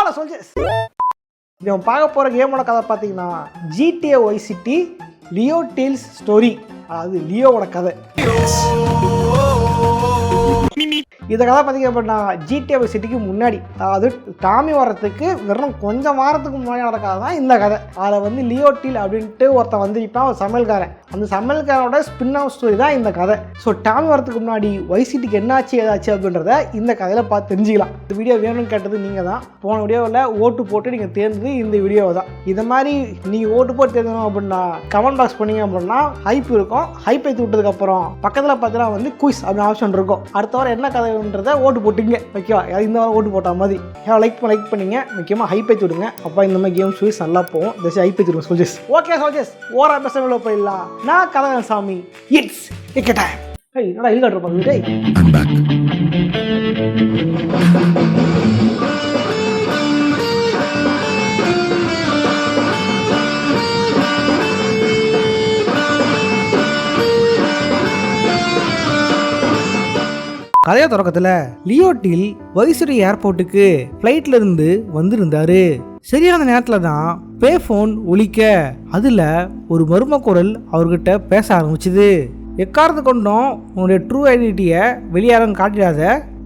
Hello soldiers, இவன் பார்க்க போகிற கேமோட கதை பார்த்தீங்கன்னா GTA Vice City Leo tales story. அதாவது லியோவோட கதை. இந்த கதை பார்த்தீங்க அப்படின்னா GTA Vice Cityக்கு முன்னாடி, அதாவது டாமி வர்றதுக்கு வெறும் கொஞ்சம் வாரத்துக்கு முன்னாடி நடக்காது தான் இந்த கதை. அதில் வந்து லியோ டீல் அப்படின்ட்டு ஒருத்தன் வந்து இப்போ ஒரு சமையல்காரன், அந்த சமையல்காரோட ஸ்பின் ஆஃப் ஸ்டோரி தான் இந்த கதை. ஸோ டாமி வரதுக்கு முன்னாடி Vice Cityக்கு என்னாச்சு ஏதாச்சு அப்படின்றத இந்த கதையில் பார்த்து தெரிஞ்சுக்கலாம். இந்த வீடியோ வேணும்னு கேட்டது நீங்கள் தான். போன வீடியோவில் ஓட்டு போட்டு நீங்கள் தேர்ந்தது இந்த வீடியோவை தான். இதை மாதிரி நீங்கள் ஓட்டு போட்டு தேர்ந்தணும் அப்படின்னா கமெண்ட் பாக்ஸ் பண்ணீங்க அப்படின்னா ஹைப் இருக்கும். ஹைப் ஏற்றி விட்டதுக்கப்புறம் பக்கத்தில் பார்த்தீங்கன்னா வந்து குயிஸ் அப்படின்னு ஆப்ஷன் இருக்கும். அடுத்த வாரம் என்ன கதைன்றதை ஓட்டு போட்டுங்க, ஓகேவா? இந்த வாரம் ஓட்டு போட்ட மாதிரி லைக் பண்ணிங்க. முக்கியமாக ஹைப் ஏற்றி விடுங்க. அப்போ இந்த மாதிரி கேம் ஸ்வீஸ் நல்லா போகும். ஜஸ்ட் ஹைப் ஏற்றி விடுங்க சோல்ஜர்ஸ். ஓகே சோல்ஜர்ஸ், ஓரா பேச போயிடலாம். நான் கதகன் சாமி. It's time. என்னடா இது காட்டுறோம் டேய். I'm back. கதையா தொடக்கத்தில் லியோ டீல் Vice City ஏர்போர்ட்டுக்கு ஃப்ளைட்ல இருந்து வந்திருந்தாரு. சரியான நேரத்தில் தான் பே ஃபோன் ஒலிக்க அதில் ஒரு மர்ம குரல் அவர்கிட்ட பேச ஆரம்பிச்சுது. எக்காரத்து கொண்டும் உன்னுடைய ட்ரூ ஐடென்டிட்டியை வெளியாரம் காட்டிடாத,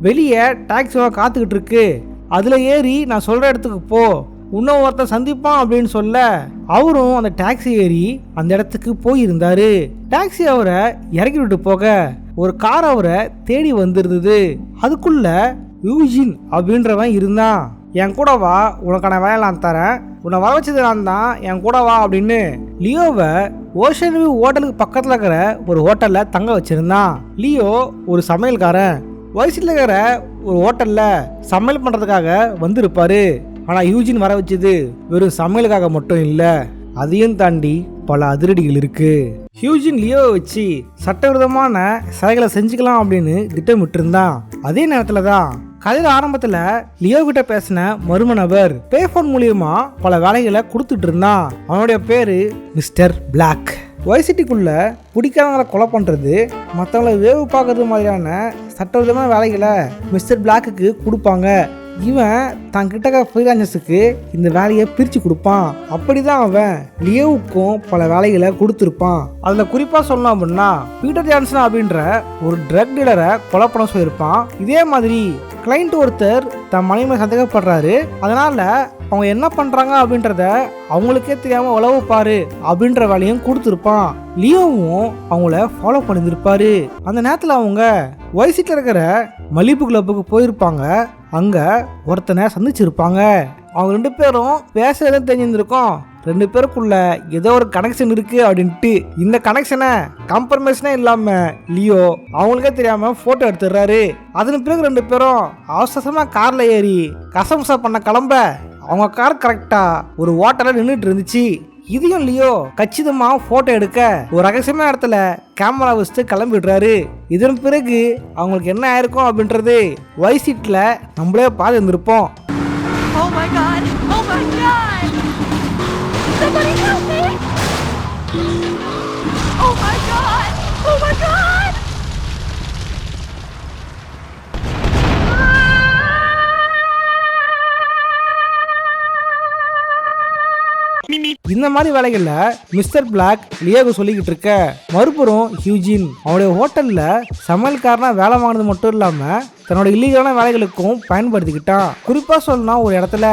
வெளியே டாக்ஸிவாக காத்துக்கிட்டு இருக்கு, அதில் ஏறி நான் சொல்கிற இடத்துக்கு போ, இன்னும் ஒருத்தன் சந்திப்பான் அப்படின்னு சொல்ல அவரும் அந்த டாக்ஸி ஏறி அந்த இடத்துக்கு போயிருந்தாரு. டாக்ஸி அவரை இறக்கி விட்டு போக ஒரு கார் அவரை தேடி வந்திருந்தது. அதுக்குள்ள யூஜின் அப்படின்றவன் இருந்தான். என் கூட வா, உனக்கான வேலை நான் தரேன், உன்னை வர வச்சது நான் தான், என் கூட வா அப்படின்னு லியோவை ஓஷன் வியூ ஹோட்டலுக்கு பக்கத்தில் இருக்கிற ஒரு ஹோட்டலில் தங்க வச்சிருந்தான். லியோ ஒரு சமையல்காரன், வயசுல இருக்கிற ஒரு ஹோட்டலில் சமையல் பண்ணுறதுக்காக வந்திருப்பாரு. ஆனால் யூஜின் வர வச்சது வெறும் சமையலுக்காக மட்டும் இல்லை, அதையும் தாண்டி பல அதிரடிகள் இருக்கு. ஹியூஜின் லியோவை வச்சு சட்டவிரோதமான செயல்களை செஞ்சுக்கலாம் அப்படின்னு திட்டமிட்டு இருந்தான். அதே நேரத்தில் தான் கதையில ஆரம்பத்தில் லியோ கிட்ட பேசின மர்ம நபர் பேஃபோன் மூலியமா பல வேலைகளை கொடுத்துட்டு இருந்தான். அவனுடைய பேரு மிஸ்டர் பிளாக். Vice Cityக்குள்ள பிடிக்காதவங்களை கொலை பண்ணுறது, மற்றவங்களை வேவு பார்க்கறது மாதிரியான சட்டவிரோதமான வேலைகளை மிஸ்டர் பிளாக்குக்கு கொடுப்பாங்க. இவன் தான் கிட்ட ஃப்ரீலான்சர்ஸுக்கு இந்த வேலையை பிரித்து கொடுப்பான். அப்படி தான் அவன் லியோவுக்கும் பல வேலைகளை கொடுத்துருப்பான். அதில் குறிப்பாக சொல்லணும் அப்படின்னா பீட்டர் ஜான்சன் அப்படின்ற ஒரு ட்ரக் டீலரை கொலை பண்ண சொல்லியிருப்பான். இதே மாதிரி கிளைண்ட் ஒருத்தர் தன் மனைவி சந்தேகப்படுறாரு, அதனால் அவங்க என்ன பண்ணுறாங்க அப்படின்றத அவங்களுக்கே தெரியாமல் உளவு பாரு அப்படின்ற வேலையும் கொடுத்துருப்பான். லியோவும் அவங்கள ஃபாலோ பண்ணியிருப்பாரு. அந்த நேரத்தில் அவங்க Vice Cityல இருக்கிற மலிபு கிளப்புக்கு போயிருப்பாங்க. அங்கே ஒருத்தனை சந்திச்சிருப்பாங்க. அவங்க ரெண்டு பேரும் பேசுறதே தெரிஞ்சிருந்திருக்கும். ரெண்டு பேருக்குள்ள ஏதோ ஒரு கனெக்ஷன் இருக்கு அப்படின்ட்டு இந்த கனெக்ஷனை காம்ப்ரமைஸ்னே இல்லாம லியோ அவங்களுக்கே தெரியாம போட்டோ எடுத்துடுறாரு. அதன் பிறகு ரெண்டு பேரும் அவசரமா கார்ல ஏறி கசமுசா பண்ண கிளம்ப அவங்க கார் கரெக்டா ஒரு ஹோட்டல்ல நின்றுட்டு இருந்துச்சு. இதையும் லியோ கச்சிதமா போட்டோ எடுக்க ஒரு ரகசியமான இடத்துல கேமரா வச்சுட்டு கிளம்பிடுறாரு. இதன் பிறகு அவங்களுக்கு என்ன ஆயிருக்கும் அப்படின்றது Vice Cityல நம்மளே பார்த்து இருந்திருப்போம். Somebody help me! Oh my god! Oh my god! இந்த மாதிரி வேலைகள்ல மிஸ்டர் பிளாக் லியோக்கு சொல்லிக்கிட்டு இருக்க, மறுபுறம் ஹியூஜின் அவனுடைய ஹோட்டல்ல சமையல்காரனா வேலை வாங்கினது மட்டும் இல்லாம தன்னோட இல்லீகலான வேலைகளுக்கும் பயன்படுத்திக்கிட்டான். குறிப்பா சொல்லணும்னா ஒரு இடத்துல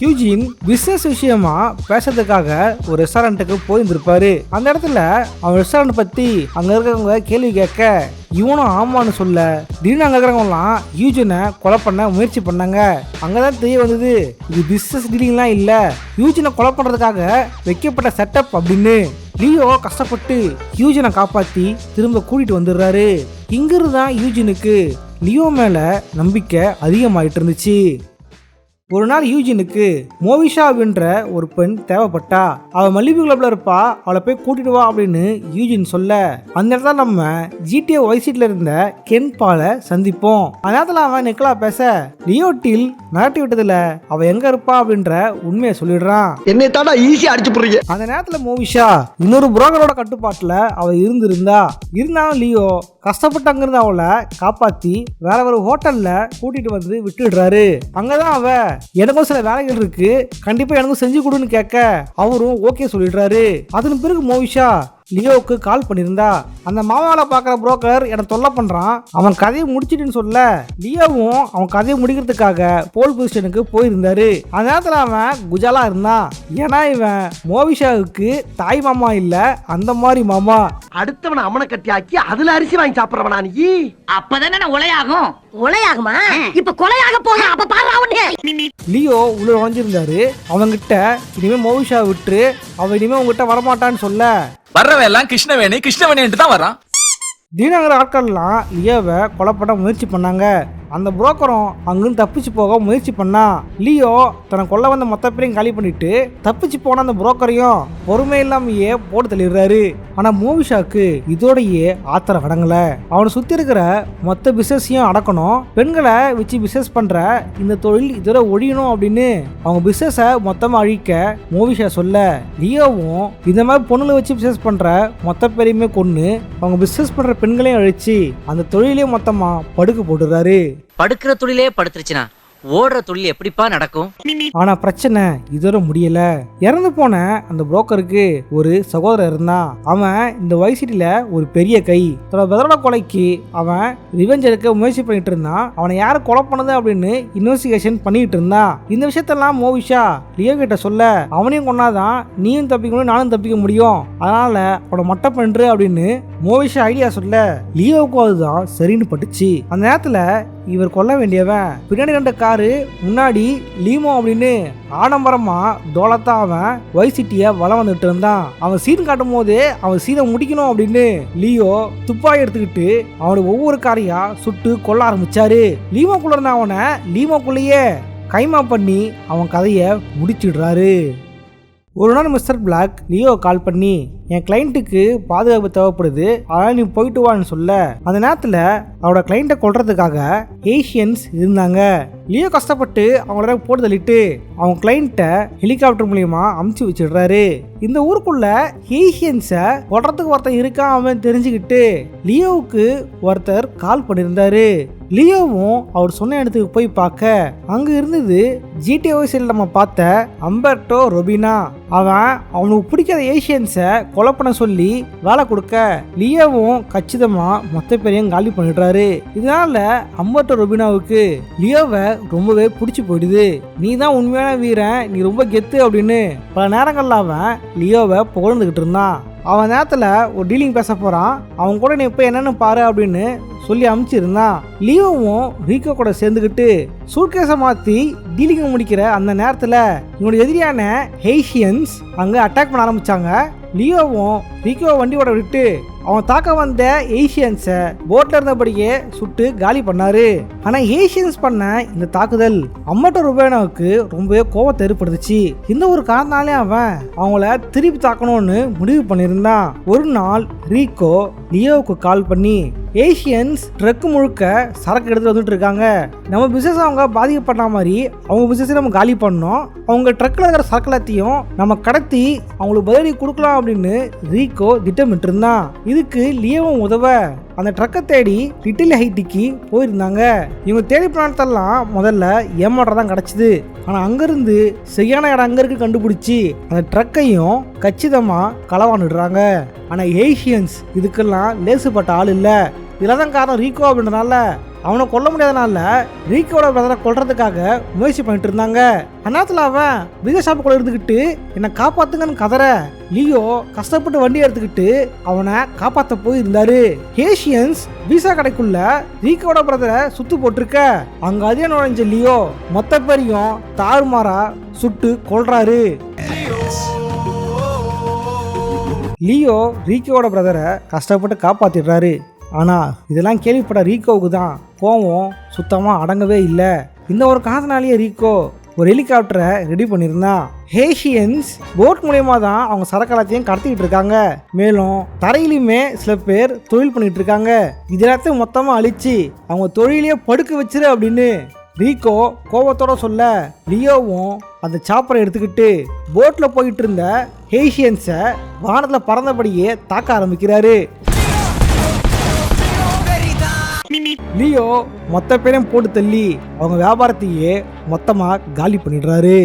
ஹியூஜின் பிசினஸ் விஷயமா பேசுறதுக்காக ஒரு ரெஸ்டாரண்ட்டுக்கு போயிருந்திருப்பாரு. அந்த இடத்துல அவன் ரெஸ்டாரண்ட் பத்தி அங்க இருக்கிறவங்க கேள்வி கேட்க இவனும் ஆமான்னு சொல்ல திடீர்னு அங்க இருக்கிறவங்கலாம் ஹியூஜினை கொலை பண்ண முயற்சி பண்ணாங்க. அங்கதான் தெரிய வந்தது இது பிசினஸ் டீலிங்லாம் இல்ல, ஹியூஜினை கொலை பண்றதுக்காக வைக்கப்பட்ட செட்டப் அப்படின்னு. லியோ கஷ்டப்பட்டு ஹியூஜினை காப்பாத்தி திரும்ப கூட்டிட்டு வந்துடுறாரு. இங்கிருந்து தான் ஹியூஜினுக்கு லியோ மேல நம்பிக்கை அதிகமாயிட்டு இருந்துச்சு. ஒரு நாள் யூஜினுக்கு மோவிஷா அப்படின்ற ஒரு பெண் தேவைப்பட்டா. அவள் மல்லிபு கிளப்ல இருப்பா, அவளை போய் கூட்டிட்டு வா அப்படின்னு யூஜின் சொல்ல அந்த இடத்துல நம்ம GTA Vice Cityல இருந்த கென் பாலை சந்திப்போம். அந்த நேரத்தில் அவன் நிக்கலா பேச லியோ டீல் மிரட்டி விட்டதுல அவ எங்க இருப்பா அப்படின்ற உண்மையை சொல்லிடுறான். என்னை தாண்டா ஈஸியா அடிச்சு போடுறீங்க. அந்த நேரத்தில் மோவிஷா இன்னொரு புரோக்கரோட கட்டுப்பாட்டுல அவ இருந்தாலும் லியோ கஷ்டப்பட்டு அங்கிருந்து அவளை காப்பாத்தி வேற ஒரு ஹோட்டல்ல கூட்டிட்டு வந்து விட்டுடுறாரு. அங்கதான் அவ எனக்கும் சில வேலைகள் இருக்கு, கண்டிப்பா எனக்கும் செஞ்சு கொடுன்னு கேட்க அவரும் ஓகே சொல்லிடுறாரு. அதன் பிறகு மோவிஷா லியோவுக்கு கால் பண்ணியிருந்தா. அந்த மாமாவை பார்க்குற புரோக்கர் எனக்கு தொல்லை பண்ணுறான், அவன் கதையை முடிச்சிட்டுன்னு சொல்ல லியோவும் அவன் கதையை முடிக்கிறதுக்காக போல் பொசிஷனுக்கு போயிருந்தாரு. அந்த நேரத்தில் அவன் குஜாலா இருந்தான். ஏன்னா இவன் மோவிஷாவுக்கு தாய் மாமா இல்லை, அந்த மாதிரி மாமா. அடுத்தவன அமன கட்டி ஆக்கி அதுல அரிசி வாங்கி சாப்பிடுறவனா நீ? அப்பதானே உலையாகும். உலையாகுமா? இப்ப கொலையாக போக அப்ப பாரு அவனே. லியோ உள்ள நுழைஞ்சிருந்தாரு. அவங்கிட்ட இனிமே மோவிஷா விட்டு அவன் இனிமே உங்ககிட்ட வரமாட்டான்னு சொல்ல வர்றவன் எல்லாம் கிருஷ்ணவேணி தான் வரான். தீனங்கிற ஆட்கள்லாம் லியோவை கொலை பண்ண முயற்சி பண்ணாங்க. அந்த புரோக்கரும் அங்கிருந்து தப்பிச்சு போக முயற்சி பண்ணா. லியோ தன்னை கொல்ல வந்த மொத்த பேரையும் காலி பண்ணிட்டு தப்பிச்சு போன அந்த புரோக்கரையும் பொறுமை இல்லாமையே போட்டு தள்ளிடுறாரு. ஆனா மோவிஷாக்கு இதோடையே ஆத்திரம் அடங்கல. அவனை சுத்தி இருக்கிற மொத்த பிசினஸையும் அடக்கணும், பெண்களை வச்சு பிசினஸ் பண்ற இந்த தொழில் இதோட ஒழியணும் அப்படின்னு அவங்க பிசினஸ மொத்தமா அழிக்க மோவிஷா சொல்ல லியோவும் இந்த மாதிரி பொண்ணுல வச்சு பிசினஸ் பண்ற மொத்த பேரையுமே கொன்னு அவங்க பிசினஸ் பண்ற பெண்களையும் அழிச்சு அந்த தொழிலையும் மொத்தமா படுக்க போட்டுறாரு. படுக்கிற தொழிலே படுத்துருச்சுனா ஓடுற தொழில் எப்படிப்பா நடக்கும்? ஆனா பிரச்சனை இதோட முடியல. இறந்து போன அந்த புரோக்கருக்கு ஒரு சகோதரர் இருந்தான். அவன் இந்த வைசிட்டில ஒரு பெரிய கை. தன்னோட கொலைக்கு அவன் ரிவெஞ்ச் எடுக்க முயற்சி பண்ணிட்டு இருந்தான். அவனை யாரை கொலை பண்ணது அப்படின்னு இன்வெஸ்டிகேஷன் பண்ணிட்டு இருந்தான். இந்த விஷயத்தெல்லாம் மோவிஷா லியோ கிட்ட சொல்ல அவனையும் கொன்னாதான் நீயும் தப்பிக்கணும் நானும் தப்பிக்க முடியும், அதனால அவனை மட்டை பண்று அப்படின்னு மோவிஷா ஐடியா சொல்ல லியோவுக்கும் அதுதான் சரின்னு பட்டுச்சு. அந்த நேரத்துல இவர் கொல்ல வேண்டியவன் பின்னாடி ரெண்டு காரு, முன்னாடி லீமோ அப்படின்னு ஆடம்பரமா தோலத்தா அவன் வைசிட்டிய வளம் வந்துட்டு இருந்தான். அவன் சீன் காட்டும் போதே அவன் சீனை முடிக்கணும் அப்படின்னு லியோ துப்பாக்கி எடுத்துக்கிட்டு அவனுக்கு ஒவ்வொரு காரையா சுட்டு கொல்ல ஆரம்பிச்சாரு. லீமோக்குள்ள இருந்த அவனை லீமோக்குள்ளேயே கைமா பண்ணி அவன் கதையை முடிச்சிடுறாரு. ஒரு நாள் மிஸ்டர் பிளாக் லியோ கால் பண்ணி என் கிளைண்ட்டுக்கு பாதுகாப்பு தேவைப்படுது, அதனால நீ போயிட்டு வான்னு சொல்ல அந்த நேரத்தில் அவரோட கிளைண்ட்டை கொல்றதுக்காக ஏஷியன்ஸ் இருந்தாங்க. லியோ கஷ்டப்பட்டு அவங்கள போட்டு தள்ளிட்டு அவங்க கிளைண்ட்டை ஹெலிகாப்டர் மூலியமா அமுச்சு வச்சிடுறாரு. இந்த ஊருக்குள்ள ஏஷியன்ஸை கொல்றதுக்கு ஒருத்தர் இருக்கான் அவன் தெரிஞ்சுக்கிட்டு லியோவுக்கு ஒருத்தர் கால் பண்ணியிருந்தாரு. லியோவும் அவர் சொன்ன இடத்துக்கு போய் பார்க்க அங்க இருந்தது ஜிடிஓசில் நம்ம பார்த்த அம்பர்டோ ரொபினா. அவன் அவனுக்கு பிடிக்காத ஏஷியன்ஸை கொலை பண்ண சொல்லி வேலை கொடுக்க லியோவும் கச்சிதமா மொத்த பேரையும் காலி பண்ணிடுறாரு. இதனால அம்பர்டோ ரொபினாவுக்கு லியோவை ரொம்பவே பிடிச்சி போயிடுது. நீ தான் உண்மையான வீரன், நீ ரொம்ப கெத்து அப்படின்னு பல நேரங்கள்ல அவன் லியோவை புகழ்ந்துகிட்டு இருந்தான். அவன் நேரத்தில் ஒரு டீலிங் பேச போகிறான், அவன் கூட நீ இப்போ என்னென்னு பாரு அப்படின்னு சொல்லி அனுப்பிச்சிருந்தான். லியோவும் ரீகோ கூட சேர்ந்துக்கிட்டு சூட்கேஸை மாற்றி டீலிங்கை முடிக்கிற அந்த நேரத்தில் இவனோட எதிரியான ஹேஷியன்ஸ் அங்கே அட்டாக் பண்ண ஆரம்பித்தாங்க. லியோவும் ரீகோ வண்டியோட விட்டு அவன் தாக்க வந்த ஏஷியன்ஸை போட்ல இருந்தபடியே சுட்டு காலி பண்ணாரு. ஆனா ஏஷியன்ஸ் பண்ண இந்த தாக்குதல் அம்மட்டோ ருபேனாவுக்கு ரொம்பவே கோபத்தை ஏற்படுத்துச்சு. இந்த ஒரு காரணத்தாலே அவன் அவங்கள திருப்பி தாக்கணும்னு முடிவு பண்ணியிருந்தான். ஒரு நாள் ரீகோ லியோவுக்கு கால் பண்ணி ஏஷியன்ஸ் ட்ரக் முழுக்க சரக்கு எடுத்துட்டு வந்துட்டு இருக்காங்க, நம்ம பிசினஸ் அவங்க பாதிக்கப்பட்ட மாதிரி அவங்க பிசினஸ் நம்ம காலி பண்ணோம், அவங்க ட்ரக்ல இருக்கிற சரக்கு எல்லாத்தையும் நம்ம கடத்தி அவங்களுக்கு பதிலடி கொடுக்கலாம் அப்படின்னு ரீகோ திட்டமிட்டு இருந்தான். இதுக்கு லியோவும் உதவ அந்த ட்ரக்கை தேடி லிட்டில் ஹைட்டிக்கு போயிருந்தாங்க. இவங்க தேடி பிளானத்தெல்லாம் முதல்ல ஏமாற்றதான் கிடச்சிது. ஆனால் அங்கேருந்து சரியான இடம் அங்கே இருக்கு கண்டுபிடிச்சி அந்த ட்ரக்கையும் கச்சிதமாக களவாண்டுடுறாங்க. ஆனால் ஏஷியன்ஸ் இதுக்கெல்லாம் லேசுப்பட்ட ஆள் இல்லை. இதில் தான் காரணம் ரீகோ அப்படின்றனால அவனை கொல்ல முடியாதனால ரீகோட பிரதரை கொல்றதுக்காக முயற்சி பண்ணிட்டு இருந்தாங்க. அந்நேரத்தில் அவன் பிசினஸ் ஷாப்புக்குள்ள இருந்துக்கிட்டு என்னை காப்பாத்துங்கன்னு கதற லியோ கஷ்டப்பட்டு வண்டி எடுத்துக்கிட்டு அவனை காப்பாற்ற போயிருந்தாரு. ஏஷியன்ஸ் விசா கடைக்குள்ள ரீகோட பிரதரை சுத்து போட்டிருக்க அங்க அதே நுழைஞ்ச லியோ மொத்த பேரையும் தாறுமாறா சுட்டு கொல்றாரு. லியோ ரீகோட பிரதரை கஷ்டப்பட்டு காப்பாத்திடுறாரு. ஆனால் இதெல்லாம் கேள்விப்பட்ட ரீகோவுக்கு தான் கோவம் சுத்தமாக அடங்கவே இல்லை. இந்த ஒரு காரணத்தினாலேயே ரீகோ ஒரு ஹெலிகாப்டரை ரெடி பண்ணியிருந்தான். ஏஷியன்ஸ் போட் மூலயமா தான் அவங்க சரக்கலாத்தையும் கடத்திக்கிட்டு இருக்காங்க. மேலும் தரையிலுமே சில பேர் தொழில் பண்ணிட்டு இருக்காங்க. இது எல்லாத்தையும் மொத்தமாக அழிச்சு அவங்க தொழிலையே படுக்க வச்சிரு அப்படின்னு ரீகோ கோவத்தோட சொல்ல லியோவும் அந்த சாப்பரை எடுத்துக்கிட்டு போட்டில் போயிட்டு இருந்த ஏஷியன்ஸை வானத்தில் பறந்தபடியே தாக்க ஆரம்பிக்கிறாரு. லியோ மொத்த பேரையும் போட்டு தள்ளி அவங்க வியாபாரத்தையே மொத்தமா காலி பண்ணிடுறாரு.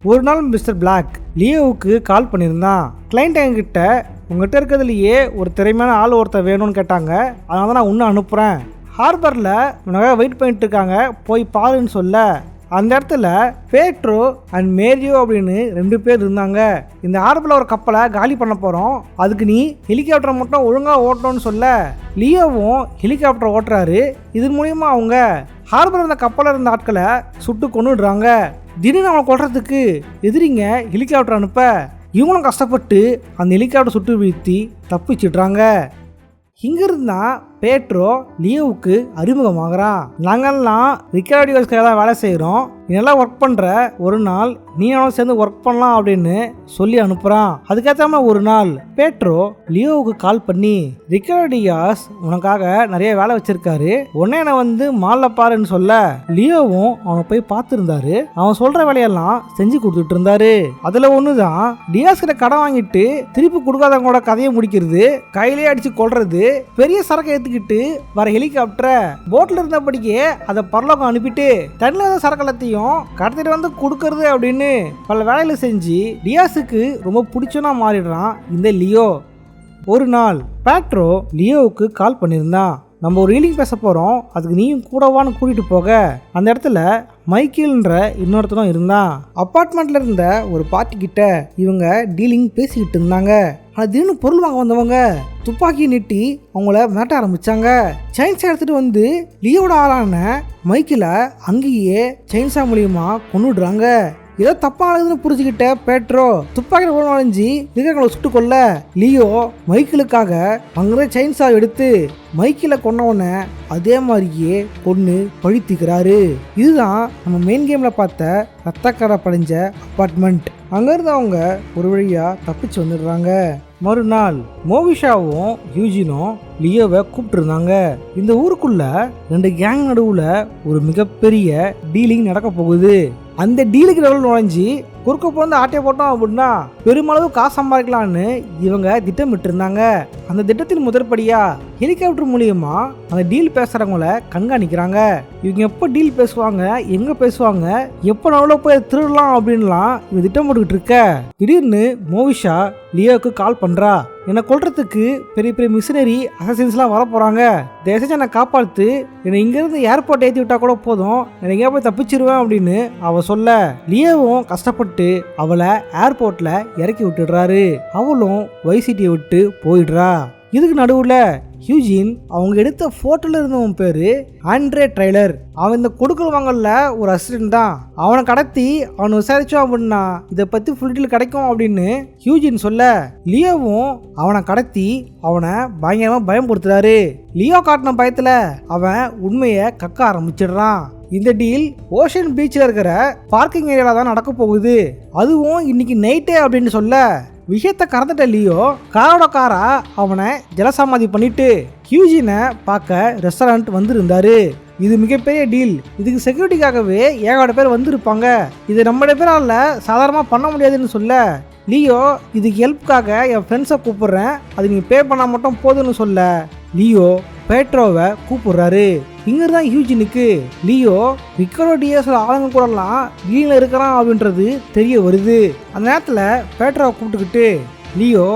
ஒரு நாள் மிஸ்டர் பிளாக் லியோவுக்கு கால் பண்ணியிருந்தான். கிளைண்ட் என்கிட்ட உங்ககிட்ட இருக்கிறதுலையே ஒரு திறமையான ஆள் ஒருத்தர் வேணும்னு கேட்டாங்க. அதனால தான் நான் இன்னும் அனுப்புகிறேன். ஹார்பரில் உனக்காக வெயிட் பண்ணிட்டு இருக்காங்க, போய் பாருன்னு சொல்ல அந்த இடத்துல பேட்ரோ அண்ட் மேரியோ அப்படின்னு 2 பேர் இருந்தாங்க. இந்த ஹார்பரில் ஒரு கப்பலை காலி பண்ண போகிறோம், அதுக்கு நீ ஹெலிகாப்டரை மட்டும் ஒழுங்காக ஓட்டணும்னு சொல்ல லியோவும் ஹெலிகாப்டரை ஓட்டுறாரு. இதன் மூலியமாக அவங்க ஹார்பர் இருந்த கப்பலில் இருந்த ஆட்களை சுட்டு கொண்டுடுறாங்க. திடீர்னு அவனை கொல்றதுக்கு எதிரிங்க ஹெலிகாப்டர் அனுப்ப இவங்களும் கஷ்டப்பட்டு அந்த ஹெலிகாப்டர் சுட்டு வீழ்த்தி தப்பிச்சிடுறாங்க. இங்கிருந்து தான் பேட்ரோ லியோவுக்கு அறிமுகமாகறான். நாங்கள்லாம் ரிக்கார்டியோஸ்க்காக தான் வேலை செய்கிறோம், இதெல்லாம் ஒர்க் பண்ணுற ஒரு நாள் நீ அவனும் சேர்ந்து ஒர்க் பண்ணலாம் அப்படின்னு சொல்லி அனுப்புகிறான். அதுக்கேற்ற ஒரு நாள் பேட்ரோ லியோவுக்கு கால் பண்ணி ரிக்கார்டியாஸ் உனக்காக நிறைய வேலை வச்சிருக்காரு, உடனே என்னை வந்து மாலில் பாருன்னு சொல்ல லியோவும் அவனை போய் பார்த்துருந்தாரு. அவன் சொல்கிற வேலையெல்லாம் செஞ்சு கொடுத்துட்டு இருந்தாரு. அதில் ஒன்று தான் டியாஸ் கிட்ட கடன் வாங்கிட்டு திருப்பி கொடுக்காதவங்களோட கதையை முடிக்கிறது, கையிலே அடித்து கொள்றது, பெரிய சரக்கை ஏற்றுக்கிட்டு வர ஹெலிகாப்டரை போட்டில் இருந்தபடியே அதை பரலோகம் அனுப்பிட்டு தண்ணியில் சரக்கலத்தையும் கடத்திட்டு வந்து கொடுக்கறது அப்படின்னு பல வேலையில செஞ்சு டியாஸுக்கு ரொம்ப பிடிச்சனா மாறிடுறான் இந்த லியோ. ஒரு நாள் பேட்ரோ லியோவுக்கு கால் பண்ணியிருந்தான். நம்ம ஒரு ரீலிங் பேச போகிறோம், அதுக்கு நீயும் கூடவான்னு கூட்டிகிட்டு போக அந்த இடத்துல மைக்கேல்ன்ற இன்னொருத்தனும் இருந்தான். அப்பார்ட்மெண்ட்டில் இருந்த ஒரு பார்ட்டிக்கிட்ட இவங்க டீலிங் பேசிக்கிட்டு இருந்தாங்க. ஆனால் திடீர்னு பொருள் வாங்க வந்தவங்க துப்பாக்கி நீட்டி அவங்கள மிரட்ட ஆரம்பித்தாங்க. செயின்ஸா எடுத்துகிட்டு வந்து லியோட ஆளான மைக்கில் அங்கேயே செயின்ஸா மூலியமா கொண்டுடுறாங்க. ஏதோ தப்பானதுன்னு புரிஞ்சுக்கிட்ட பேட்ரோ துப்பாக்கியில் ஒரு நுழைஞ்சி இருக்கிறவங்களை சுட்டு கொள்ள லியோ மைக்கிளுக்காக அங்கே செயின்ஸா எடுத்து மைக்கில் கொன்னவனை அதே மாதிரியே கொன்று பழித்துக்கிறாரு. இதுதான் நம்ம மெயின் கேமில் பார்த்த ரத்தக்கரை படிஞ்ச அப்பார்ட்மெண்ட். அங்கேருந்து அவங்க ஒரு வழியாக தப்பிச்சு வந்துடுறாங்க. மறுநாள் மோவிஷாவும் யூஜினும் லியோவை கூப்பிட்டுருந்தாங்க. இந்த ஊருக்குள்ள 2 கேங் நடுவில் ஒரு மிகப்பெரிய டீலிங் நடக்க போகுது. அந்த டீலுக்கு நடுவில் நுழைஞ்சி குறுக்க போந்து ஆட்டையை போட்டோம் அப்படின்னா பெருமளவு காசு சம்பாதிக்கலான்னு இவங்க திட்டமிட்டு இருந்தாங்க. அந்த திட்டத்தின் முதற்படியா ஹெலிகாப்டர் மூலியமா அந்த டீல் பேசுறவங்கள கண்காணிக்கிறாங்க. இவங்க எப்போ டீல் பேசுவாங்க, எங்க பேசுவாங்க, எப்போ நடுவில் போய் திருடலாம் அப்படின்லாம் இவங்க திட்டம் போட்டுக்கிட்டு இருக்க திடீர்னு மோவிஷா லியோவுக்கு கால் பண்றா. என்னை கொல்றதுக்கு பெரிய பெரிய மிஷினரி அசசின்ஸ்லாம் வர போறாங்க, தயவுசெஞ்சு என்னை காப்பாற்று, என்னை இங்கிருந்து ஏர்போர்ட் ஏற்றி விட்டா கூட போதும், நான் எங்கேயா போய் தப்பிச்சிருவேன் அப்படின்னு அவ சொல்ல லியோவும் கஷ்டப்பட்டு அவளை ஏர்போர்ட்ல இறக்கி விட்டுடுறாரு. அவளும் வைசிட்டியை விட்டு போயிடுறா. இதுக்கு நடுவில் ஹியூஜின் அவங்க எடுத்த ஃபோட்டோவில் இருந்தவன் பேர் ஆண்ட்ரே ட்ரெய்லர். அவன் இந்த கொடுக்கல் வாங்கல ஒரு அசிஸ்டன்ட் தான். அவனை கடத்தி அவனை விசாரிச்சோம் அப்படின்னா இதை பற்றி ஃபுல் டீல் கிடைக்கும் அப்படின்னு ஹியூஜின் சொல்ல லியோவும் அவனை கடத்தி அவனை பயங்கரமாக பயம்படுத்துறாரு. லியோ காட்டின பயத்தில் அவன் உண்மையை கக்க ஆரம்பிச்சிடுறான். இந்த டீல் ஓஷன் பீச்சில் இருக்கிற பார்க்கிங் ஏரியாவில் தான் நடக்க போகுது, அதுவும் இன்னைக்கு நைட்டே அப்படின்னு சொல்ல விஷயத்தை கறந்துட்ட லியோ காரோட காரா அவனை ஜலசமாதி பண்ணிட்டு ஹியூஜினை பார்க்க ரெஸ்டாரண்ட் வந்திருந்தாரு. இது மிகப்பெரிய டீல், இதுக்கு செக்யூரிட்டிக்காகவே ஏகப்பட்ட பேர் வந்திருப்பாங்க, இது நம்மளுடைய பேரால சாதாரணமாக பண்ண முடியாதுன்னு சொல்ல லியோ இதுக்கு ஹெல்ப்புக்காக என் ஃப்ரெண்ட்ஸை கூப்பிடுறேன், அது நீங்கள் பே பண்ணால் மட்டும் போதுன்னு சொல்ல லியோ பேட்ரோவை கூப்பிடுறாரு. இங்கிருந்து தான் ஹியூஜினுக்கு லியோ ரிக்கார்டியோஸோட ஆளுங்க கூடலாம் டீலில் இருக்கிறான் அப்படின்றது தெரிய வருது. அந்த நேரத்தில் பேட்ரோவை கூப்பிட்டுக்கிட்டு லியோ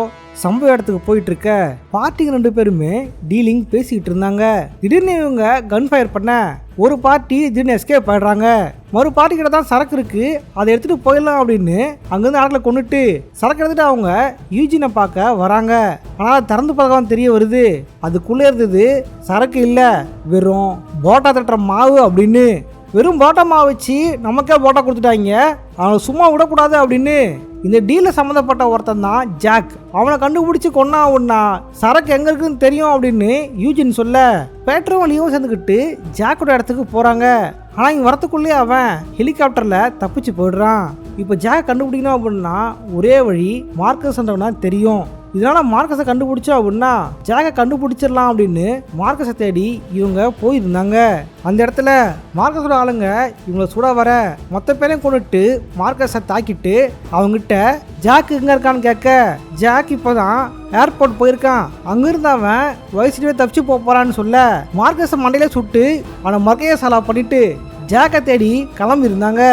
சம்பவ இடத்துக்கு போயிட்டு இருக்க பார்ட்டிங்க 2 பேருமே டீலிங் பேசிக்கிட்டு இருந்தாங்க. திடீர்னு இவங்க கன் ஃபயர் பண்ண ஒரு பார்ட்டி திடீர்னு எஸ்கேப் ஆயிடுறாங்க. மறு பார்ட்டி கிட்ட தான் சரக்கு இருக்கு, அதை எடுத்துட்டு போயிடலாம் அப்படின்னு அங்கிருந்து ஆட்களை கொண்டுட்டு சரக்கு எடுத்துட்டு அவங்க யூஜினை பார்க்க வராங்க. ஆனால் திறந்து பார்க்க தெரிய வருது அதுக்குள்ளே இருந்தது சரக்கு இல்லை, வெறும் போட்டா தட்டுற மாவு அப்படின்னு. வெறும் போட்டா மாவு வச்சு நமக்கே போட்டா கொடுத்துட்டாங்க, அவனை சும்மா விடக்கூடாது அப்படின்னு இந்த டீலில் சம்மந்தப்பட்ட ஒருத்தன் தான் ஜாக். அவனை கண்டுபிடிச்சி கொன்னா ஒன்னா சரக்கு எங்கே இருக்குன்னு தெரியும் அப்படின்னு யூஜின் சொல்ல பேட்ரோவும் லியோவும் சேர்ந்துக்கிட்டு ஜாக்கோட இடத்துக்கு போகிறாங்க. ஆனால் இங்கே வரத்துக்குள்ளேயே அவன் ஹெலிகாப்டரில் தப்பிச்சு போயிடுறான். இப்போ ஜாக் கண்டுபிடிக்கணும் அப்படின்னா ஒரே வழி மார்க்கஸ்ன்றவனா தெரியும். இதனால மார்க்கஸை கண்டுபிடிச்சோம் அப்படின்னா ஜாக்கை கண்டுபிடிச்சிடலாம் அப்படின்னு மார்க்கஸை தேடி இவங்க போயிருந்தாங்க. அந்த இடத்துல மார்க்கஸோட ஆளுங்க இவங்களை சுட வர மொத்த பேரையும் கொண்டுட்டு மார்க்கஸை தாக்கிட்டு அவங்ககிட்ட ஜாக் எங்க இருக்கான்னு கேட்க ஜாக் இப்போதான் ஏர்போர்ட் போயிருக்கான், அங்கிருந்து அவன் வயசுலயே தப்பிச்சு போறான்னு சொல்ல மார்க்கஸை மண்டையில சுட்டு அவனை மர்க்கைய சாலா பண்ணிட்டு ஜாக்கை தேடி கிளம்பி இருந்தாங்க.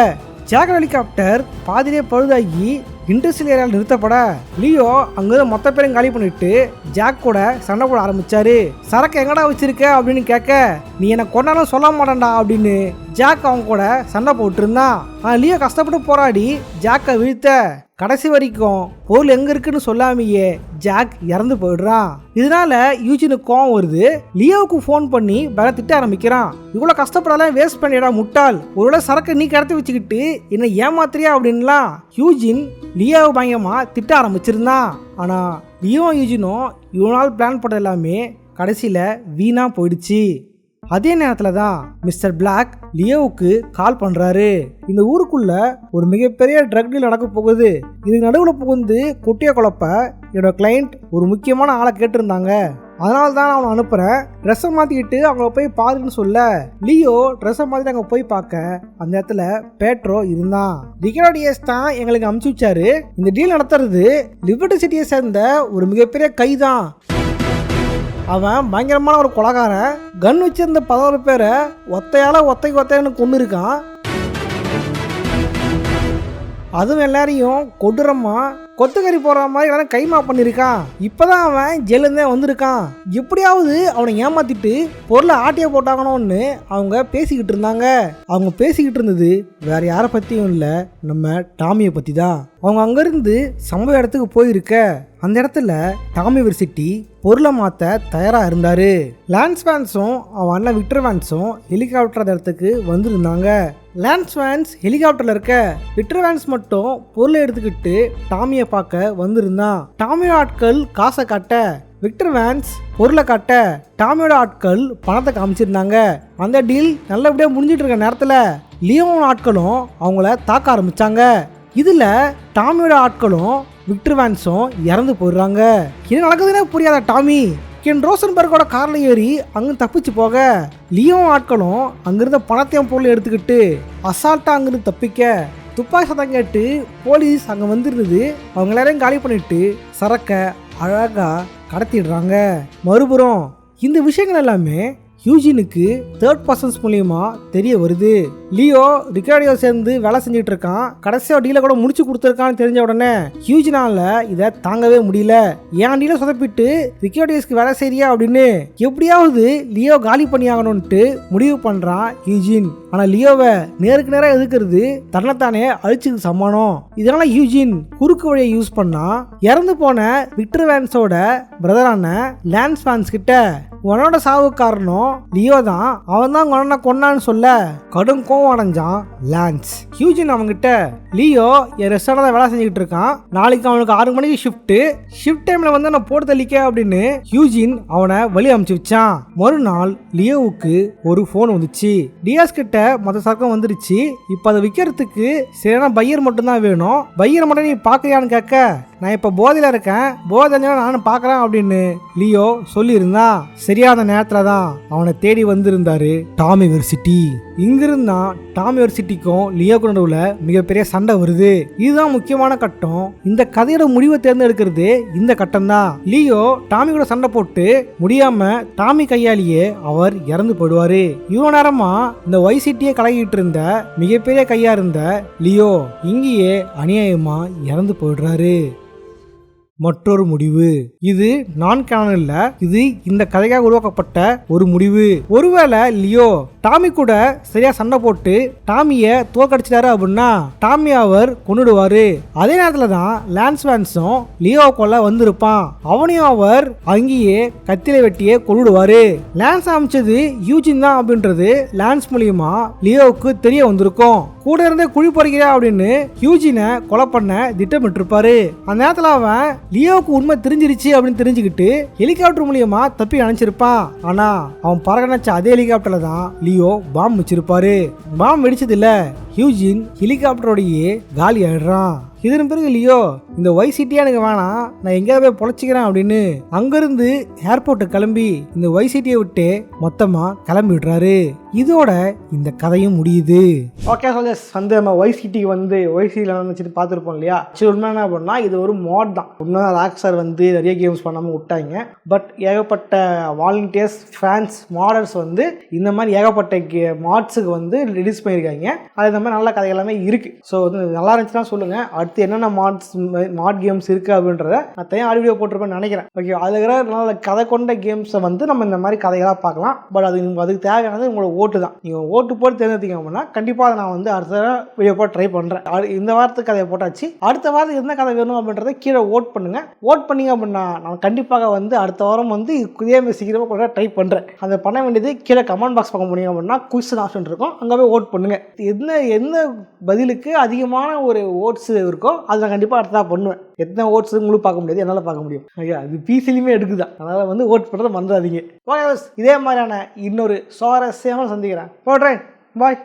ஜாக் ஹெலிகாப்டர் பாதிலே பழுதாகி இண்டஸ்ட்ரியல் ஏரியாவில் நிறுத்தப்பட லியோ அங்கிருந்து மொத்த பேரும் காலி பண்ணிட்டு ஜாக் கூட சண்டை போட ஆரம்பிச்சாரு. சரக்கு எங்கடா வச்சிருக்க அப்படின்னு கேட்க நீ என்ன கொண்டாலும் சொல்ல மாட்டேன்டா அப்படின்னு ஜாக் அவங்க கூட சண்டை போட்டு இருந்தான். லியோ கஷ்டப்பட்டு போராடி ஜாக்கை வீழ்த்த கடைசி வரைக்கும் பொருள் எங்க இருக்குன்னு சொல்லாமையே ஜாக் இறந்து போயிடுறான். இதனால யூஜினுக்கு கோவம் வருது. லியோவுக்கு ஃபோன் பண்ணி வேலை திட்ட ஆரம்பிக்கிறான். இவ்வளவு கஷ்டப்படாத வேஸ்ட் பண்ணிடா முட்டாள், ஒருவேளை சரக்கு நீ கடத்தி வச்சுக்கிட்டு என்ன ஏமாத்திரியா அப்படின்லாம் யூஜின் லியோவை பயங்கரமா திட்ட ஆரம்பிச்சிருந்தான். ஆனா லியோ யூஜினும் இவ்வளவு நாள் பிளான் பண்ணது எல்லாமே கடைசியில வீணா போயிடுச்சு. அதே நேரத்தில் தான் மிஸ்டர் பிளாக் லியோவுக்கு கால் பண்ணுறாரு. இந்த ஊருக்குள்ள ஒரு மிகப்பெரிய ட்ரக் டீல் நடக்க போகுது, இதுக்கு நடுவில் புகுந்து குட்டியை குழப்ப என்னோட கிளைண்ட் ஒரு முக்கியமான ஆளை கேட்டிருந்தாங்க, அதனால தான் அவனை அனுப்புகிறேன், ட்ரெஸ்ஸை மாற்றிக்கிட்டு அவங்கள போய் பாருன்னு சொல்ல லியோ ட்ரெஸ்ஸை மாற்றிட்டு அங்கே போய் பார்க்க அந்த இடத்துல பேட்ரோ இருந்தான். ரிகார்டியஸ் தான் எங்களுக்கு அமுச்சு வச்சாரு. இந்த டீல் நடத்துறது லிபர்ட்டி சிட்டியை சேர்ந்த ஒரு மிகப்பெரிய கை தான். அவன் பயங்கரமான ஒரு கொலைகாரன், கன் வச்சிருந்த 11 பேரை ஒத்தைன்னு கொண்டு இருக்கான். அதுவும் எல்லாரையும் கொடூரமா கொத்துக்கறி போடுற மாதிரி எல்லாம் கைமா பண்ணியிருக்கான். இப்போதான் அவன் ஜெயிலிருந்தே வந்திருக்கான். எப்படியாவது அவனை ஏமாத்திட்டு பொருளை ஆட்டிய போட்டாங்கன்னு அவங்க பேசிக்கிட்டு இருந்தாங்க. அவங்க பேசிக்கிட்டு இருந்தது வேற யாரை பற்றியும் இல்லை, நம்ம டாமியை பற்றி தான். அவங்க அங்கேருந்து சம்பவ இடத்துக்கு போயிருக்க அந்த இடத்துல டாமி வெர்சிட்டி பொருளை மாற்ற தயாராக இருந்தார். லான்ஸ் வேன்ஸும் அவன் அண்ணன் விக்டர் வேன்ஸும் ஹெலிகாப்டர் இடத்துக்கு வந்திருந்தாங்க. லான்ஸ் வேன்ஸ் ஹெலிகாப்டரில் இருக்க, விக்டர் வேன்ஸ் மட்டும் பொருளை எடுத்துக்கிட்டு டாமியை பார்க்க வந்திருந்தான். டாமியோட ஆட்கள் காசை காட்ட, விக்டர் வேன்ஸ் பொருளை காட்ட டாமியோட ஆட்கள் பணத்தை காமிச்சிருந்தாங்க. அந்த டீல் நல்லபடியாக முடிஞ்சிட்டு இருக்க நேரத்தில் லியோவோட ஆட்களும் அவங்கள தாக்க ஆரம்பிச்சாங்க. இதில் டாமியோட ஆட்களும் விக்டர் வேன்ஸும் இறந்து போயிடுறாங்க. என்ன நடக்குதுன்னே புரியாத டாமி கென் ரோசன்பர்கோட காரில் ஏறி அங்கே தப்பிச்சு போக லியோ ஆட்களும் அங்கிருந்த பணத்தையும் பொருளை எடுத்துக்கிட்டு அசால்ட்டாக அங்கிருந்து தப்பிக்க துப்பாக்கி சத்தம் கேட்டு போலீஸ் அங்கே வந்துருந்தது. அவங்க எல்லாரையும் காலி பண்ணிட்டு சரக்கை அழகாக கடத்திடுறாங்க. மறுபுறம் இந்த விஷயங்கள் எல்லாமே யூஜினுக்கு தேர்ட் பர்சன்ஸ் மூலியமா தெரிய வருது. லியோ ரிகார்டியோ சேர்ந்து வேலை செஞ்சுட்டு இருக்கான், கடைசியாக டீலை கூட முடிச்சு கொடுத்துருக்கான்னு தெரிஞ்ச உடனே யூஜினால இதை தாங்கவே முடியல. ஏன் டீலை சொதப்பிட்டு ரிகார்டியோஸ்க்கு வேலை செய்யறியா அப்படின்னு எப்படியாவது லியோ காலி பண்ணி ஆகணும்ட்டு முடிவு பண்றான் யூஜின். ஆனா லியோவை நேருக்கு நேரம் எதுக்குறது தன்னைத்தானே அழிச்சுக்கு சமானம். இதனால யூஜின் குறுக்கு வழியை யூஸ் பண்ணா இறந்து போன விக்டர் வேன்ஸோட பிரதரான லான்ஸ் வேன்ஸ் கிட்ட உன்னோட சாவு காரணம் லியோ தான், அவன் தான் உன்ன கொன்னான்னு சொல்ல கடும் கோவம் அடைஞ்சான் லான்ஸ். யூஜின் அவன்கிட்ட லியோ என் ரெஸ்டாரண்ட் வேலை செஞ்சுக்கிட்டு இருக்கான், நாளைக்கு அவனுக்கு 6 மணிக்கு ஷிஃப்ட் டைம்ல வந்து நான் போட்டு தள்ளிக்க அப்படின்னு யூஜின் அவனை வழி அனுப்பிச்சு வச்சான். மறுநாள் லியோவுக்கு ஒரு போன் வந்துச்சு. டியாஸ் கிட்ட மொத்த சரக்கம் வந்துருச்சு, இப்போ அதை விற்கிறதுக்கு சரியான பையர் மட்டும்தான் வேணும், பையரை மட்டும் நீ பார்க்கறியான்னு கேட்க நான் இப்போ போதையில் இருக்கேன், போதை நானும் பார்க்குறேன் அப்படின்னு லியோ சொல்லியிருந்தான். சரியான நேரத்தில் தான் அவனை தேடி வந்திருந்தாரு டாமி வெர்சிட்டி. இங்கிருந்தான் டாமி வெர்சிட்டிக்கும் லியோக்கும் நடுவில் மிகப்பெரிய சண்டை வருது. இதுதான் முக்கியமான கட்டம். இந்த கதையோட முடிவை தேர்ந்தெடுக்கிறது இந்த கட்டம் தான். லியோ டாமி கூட சண்டை போட்டு முடியாம டாமி கையாலேயே அவர் இறந்து போயிடுவாரு. இவ்வளோ நேரமா இந்த வைசிட்டியை கலகிட்டு இருந்த மிகப்பெரிய கையா இருந்த லியோ இங்கேயே அநியாயமா இறந்து போயிடுறாரு. மற்றொரு முடிவு, இது நான் கேனன் இல்ல, இது இந்த கதைக்காக உருவாக்கப்பட்ட ஒரு முடிவு. ஒருவேளை லியோ டாமி கூட சரியா சண்டை போட்டு டாமிய தோக்கடிச்சிட்டாரு அப்படின்னா டாமி அவர் கொன்னுடுவாரு. அதே நேரத்துல தான் லான்ஸ் வேன்ஸும் லியோ கொல்ல வந்திருப்பான், அவனையும் அவர் அங்கேயே கத்தில வெட்டியே கொன்னுடுவாரு. லான்ஸ் அமைச்சது யூஜின் தான் அப்படின்றது லான்ஸ் மூலியமா லியோவுக்கு தெரிய வந்திருக்கும். கூட இருந்தே குழி பறிக்கிறா அப்படின்னு யூஜினை கொலை பண்ண திட்டமிட்டு இருப்பாரு. அந்த நேரத்துல அவன் லியோவுக்கு உண்மை தெரிஞ்சிருச்சு அப்படின்னு தெரிஞ்சுக்கிட்டு ஹெலிகாப்டர் மூலியமா தப்பி அனுப்பிச்சிருப்பான். ஆனா அவன் பறக்க நினைச்ச அதே ஹெலிகாப்டர்ல தான் லியோ பாம் வச்சிருப்பாரு. பாம் வெடிச்சது இல்ல, ஹியூஜின் ஹெலிகாப்டரோடையே காலி ஆயிடுறான். இதன் பிறகு லியோ இந்த வைசிட்டியா எனக்கு வேணாம், நான் எங்கேயாவது போய் பொழைச்சிக்கிறேன் அப்படின்னு அங்கிருந்து ஏர்போர்ட்டுக்கு கிளம்பி இந்த வைசிட்டியை விட்டு மொத்தமா கிளம்பி விடுறாரு. இதோட இந்த கதையும் முடியுது. ஓகே சோல்ஜர்ஸ், வந்து நம்ம வைசிட்டிக்கு வந்து வைசிட்டியில் வச்சுட்டு பார்த்துருப்போம் இல்லையா. சரி, உண்மை என்ன பண்ணா இது ஒரு மாட் தான். உண்மை ராக்ஸ்டார் வந்து நிறைய கேம்ஸ் பண்ணாமல் விட்டாங்க. பட் ஏகப்பட்ட வாலண்டியர்ஸ், ஃபேன்ஸ், மாடர்ஸ் வந்து இந்த மாதிரி ஏகப்பட்ட மாட்ஸுக்கு வந்து ரிலீஸ் பண்ணியிருக்காங்க. அது இந்த மாதிரி நல்ல கதை எல்லாமே இருக்குது. ஸோ வந்து நல்லா இருந்துச்சுன்னா சொல்லுங்கள். அடுத்து என்னென்ன மாட் கேம்ஸ் இருக்குது அப்படின்றத நான் தனியாக ஆடியோ போட்டிருப்பேன்னு நினைக்கிறேன். ஓகே, அதில் இருக்கிற நல்ல கதை கொண்ட கேம்ஸை வந்து நம்ம இந்த மாதிரி கதைகளாக பார்க்கலாம். பட் அதுக்கு தேவையானது உங்களோட ஓட்டு தான். நீங்கள் ஓட்டு போட்டு தேர்ந்தெடுத்தீங்க அப்படின்னா கண்டிப்பாக அதை நான் வந்து அடுத்த வீடியோ போட்டு ட்ரை பண்ணுறேன். இந்த வாரத்துக்கு கதையை போட்டாச்சு. அடுத்த வாரத்துக்கு என்ன கதை வேணும் அப்படின்றத கீழே ஓட் பண்ணுங்கள். ஓட் பண்ணிங்க அப்படின்னா நான் கண்டிப்பாக வந்து அடுத்த வாரம் வந்து இதே மாதிரி சீக்கிரமாக கூட ட்ரை பண்ணுறேன். அதை பண்ண வேண்டியது கீழே கமெண்ட் பாக்ஸ் பார்க்க முடியும் அப்படின்னா குயிஸ் ஆப்ஷன் இருக்கும், அங்கே போய் ஓட் பண்ணுங்கள். என்ன பதிலுக்கு அதிகமான ஒரு ஓட்ஸ் இருக்கோ அதை நான் கண்டிப்பாக அடுத்ததாக பண்ணுவேன். எத்தனை ஓட்ஸ் உங்களுக்கு பார்க்க முடியாது, என்னால் பார்க்க முடியும். ஓகே, அது பிசிலையுமே எடுக்குதான். அதனால் வந்து ஓட் பண்ணுறதை மறந்துடாதீங்க. ஓகே, இதே மாதிரியான இன்னொரு சுவாரஸ்யமாக சந்திக்கிறேன். போடுறேன். பாய்.